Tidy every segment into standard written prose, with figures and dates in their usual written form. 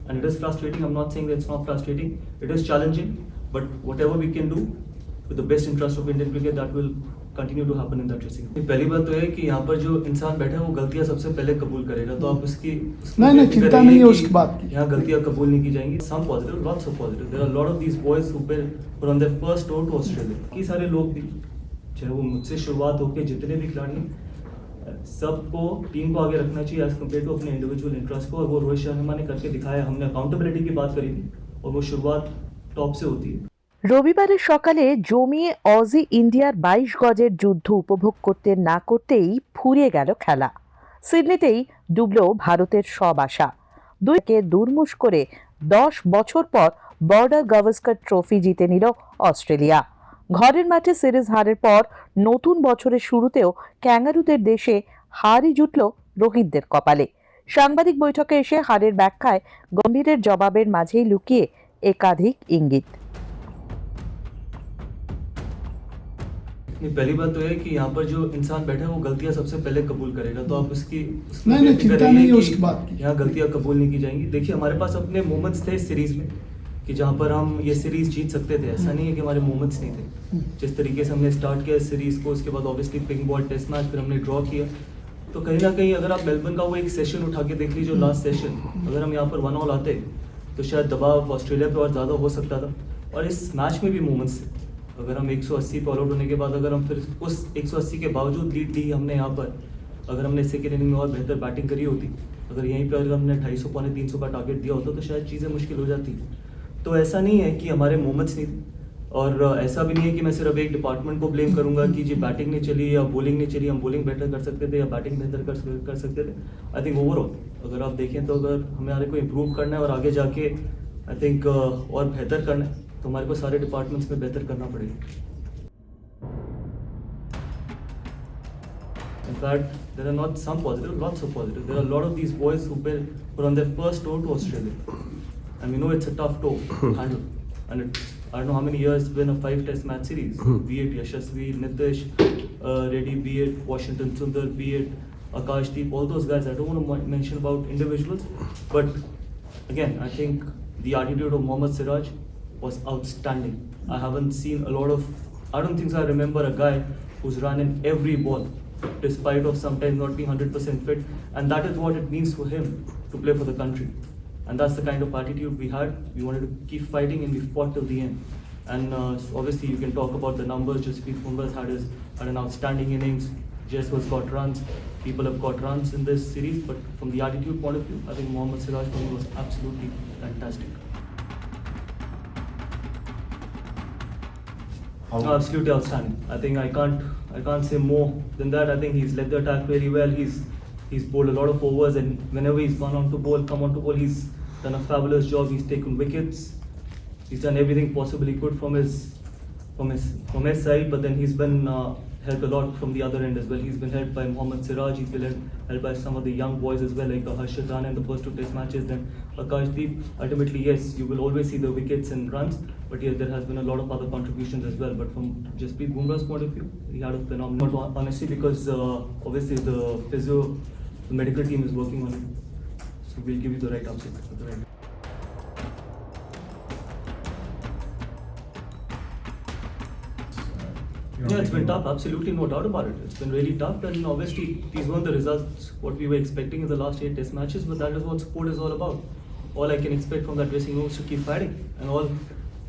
and it is frustrating. I'm not saying that it's not frustrating. It is challenging, but whatever we can do with the best interest of Indian cricket, that will continue to happen in that dressing room. पहली बात तो है कि यहाँ पर जो इंसान बैठा है वो गलतियाँ सबसे पहले कबूल करेगा, तो आप उसकी नहीं चिंता नहीं है उसकी बात की। यहाँ गलतियाँ कबूल नहीं की जाएंगी। Some positive, lots of positive. There are a lot of these boys who were on their first tour to Australia. कि सारे लोग भी, चाहे वो मुझसे शुरुआत होकर जितने भी खिलाड़ी, सबको टीम को आगे रखना चाहिए एज कम्पेयर टू अपने इंडिविजुअल इंटरेस्ट को, और वो रोहित शर्मा ने करके दिखाया। हमने अकाउंटेबिलिटी की बात करी थी और वो शुरुआत टॉप से होती है। রবিবারের সকালে জমিয়ে অজি ইন্ডিয়ার 22 গজের যুদ্ধ উপভোগ করতে না করতেই ফুরিয়ে গেল খেলা। সিডনিতেই ডুবল ভারতের সব আশা। দুইকে দুর্মুশ করে 10 বছর পর বর্ডার গাভাস্কার ট্রফি জিতে নিল অস্ট্রেলিয়া। ঘরের মাঠে সিরিজ হারের পর নতুন বছরের শুরুতেও ক্যাঙ্গারুদের দেশে হারই জুটল রোহিতদের কপালে। সাংবাদিক বৈঠকে এসে হারের ব্যাখ্যায় গম্ভীরের জবাবের মাঝেই লুকিয়ে একাধিক ইঙ্গিত। पहली बात तो है कि यहाँ पर जो इंसान बैठा है वो गलतियाँ सबसे पहले कबूल करेगा, तो आप उसकी नहीं चिंता नहीं है उसकी बात की। यहाँ गलतियाँ कबूल नहीं की जाएंगी। देखिए हमारे पास अपने मोमेंट्स थे इस सीरीज में कि जहाँ पर हम ये सीरीज जीत सकते थे। ऐसा नहीं है कि हमारे मोमेंट्स नहीं थे। जिस तरीके से हमने स्टार्ट किया इस सीरीज को, उसके बाद obviously pink ball test match, फिर हमने ड्रॉ किया, तो कहीं ना कहीं अगर आप मेलबर्न का वो एक सेशन उठा के देख लीजिए, लास्ट सेशन, अगर हम यहाँ पर 1 ऑल आते तो शायद दबाव ऑस्ट्रेलिया पर और ज़्यादा हो सकता था। और इस मैच में भी मोमेंट्स थे। अगर हम 180 पे ऑल आउट होने के बाद अगर हम फिर उस 180 के बावजूद लीड ली हमने यहाँ पर, अगर हमने सेकेंड इनिंग में और बेहतर बैटिंग करी होती, अगर यहीं पर अगर हमने 250 पौने 300 का टारगेट दिया होता तो शायद चीज़ें मुश्किल हो जाती। तो ऐसा नहीं है कि हमारे मोमेंट्स नहीं थे, और ऐसा भी नहीं है कि मैं सिर्फ एक डिपार्टमेंट को ब्लेम करूंगा कि जी बैटिंग नहीं चली या बॉलिंग नहीं चली, हम बॉलिंग बेटर कर सकते थे या बैटिंग बेहतर कर सकते थे। आई थिंक ओवरऑल अगर आप देखें तो अगर हमारे को इम्प्रूव करना है और आगे जाके आई थिंक और बेहतर करना है, तो हमारे को सारे डिपार्टमेंट्स में बेहतर करना पड़ेगा। In fact, there are not some positive, lots of positive. There are a lot of these boys who were on their first tour to Australia, and we know it's a tough tour to handle. And I don't know how many years it's been a 5-test match series. Be it Yashasvi, Nitish, Reddy, be it Washington Sundar, be it Akashdeep, all those guys. I don't want to mention about individuals, but again, I think the attitude of Mohammad Siraj was outstanding. I haven't seen a lot of. I don't think so. I remember a guy who's run in every ball, despite of sometimes not being 100% fit, and that is what it means for him to play for the country. And that's the kind of attitude we had. We wanted to keep fighting, and we fought till the end. And obviously, you can talk about the numbers. Jasprit Bumrah had an outstanding innings. Jaiswal's got runs. People have got runs in this series, but from the attitude point of view, I think Mohammad Siraj for me was absolutely fantastic. Absolutely outstanding. I think I can't say more than that. I think he's led the attack very well. He's bowled a lot of overs, and whenever he's come on to bowl, he's done a fabulous job. He's taken wickets. He's done everything possible he could from his side, but then he's been helped a lot from the other end as well. He's been helped by Mohammad Siraj. He's been helped by some of the young boys as well, like Harshit Rana in the first 2 test matches. Then Akashdeep. Ultimately, yes, you will always see the wickets and runs, but yes, there has been a lot of other contributions as well. But from Jasprit Bumrah's point of view, he had a phenomenal, honestly, because obviously the physio, the medical team is working on it. So we'll give you the right answer. Yeah, it's been tough, absolutely no doubt about it. It's been really tough, and obviously these weren't the results what we were expecting in the last 8 test matches, but that is what sport is all about. All I can expect from that dressing room is to keep fighting, and all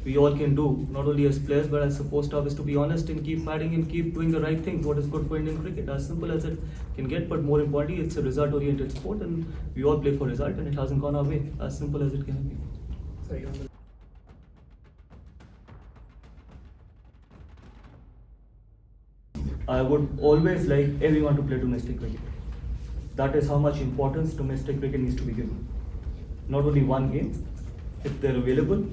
we all can do, not only as players but as support staff, is to be honest and keep fighting and keep doing the right things, what is good for Indian cricket, as simple as it can get. But more importantly, it's a result oriented sport, and we all play for result, and it hasn't gone our way, as simple as it can be. I would always like everyone to play domestic cricket. That is how much importance domestic cricket needs to be given. Not only one game, if they're available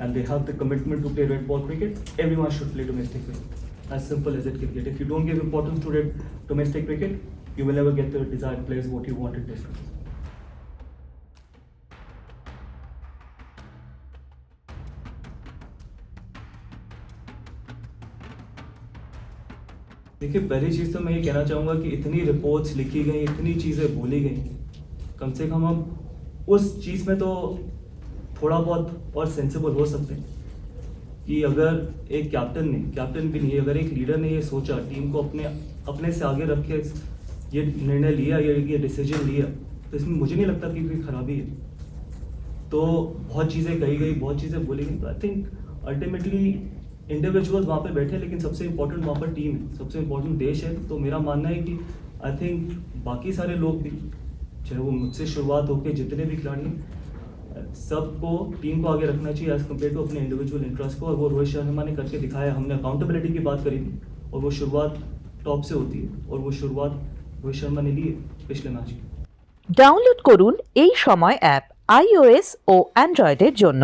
and they have the commitment to play red ball cricket, everyone should play domestic cricket. As simple as it can get. If you don't give importance to domestic cricket, you will never get the desired players what you want in test cricket. देखिए, पहली चीज़ तो मैं ये कहना चाहूँगा कि इतनी reports लिखी गई, इतनी चीज़ें बोली गई, कम से कम हम उस चीज़ में तो थोड़ा बहुत और सेंसिबल हो सकते हैं कि अगर एक कैप्टन भी नहीं, अगर एक लीडर ने ये सोचा, टीम को अपने से आगे रख के ये निर्णय लिया, ये डिसीजन लिया, तो इसमें मुझे नहीं लगता कि कोई खराबी है। तो बहुत चीज़ें कही गई, बहुत चीज़ें बोली गई, तो आई थिंक अल्टीमेटली इंडिविजुअल्स वहाँ पे बैठे, लेकिन सबसे इम्पोर्टेंट वहाँ पर टीम है, सबसे इम्पोर्टेंट देश है। तो मेरा मानना है कि आई थिंक बाकी सारे लोग भी, चाहे वो मुझसे शुरुआत होकर जितने भी खिलाड़ी हैं, सबको टीम को आगे रखना चाहिए एज कम्पेयर टू अपने इंडिविजुअल इंटरेस्ट को। और वो रोहित शर्मा ने करके दिखाया। हमने अकाउंटेबिलिटी की बात करी थी और वो शुरुआत टॉप से होती है और वो शुरुआत रोहित शर्मा ने ली है पिछले मैच की। ডাউনলোড করুন এই সময় অ্যাপ iOS ও অ্যান্ড্রয়েডের জন্য।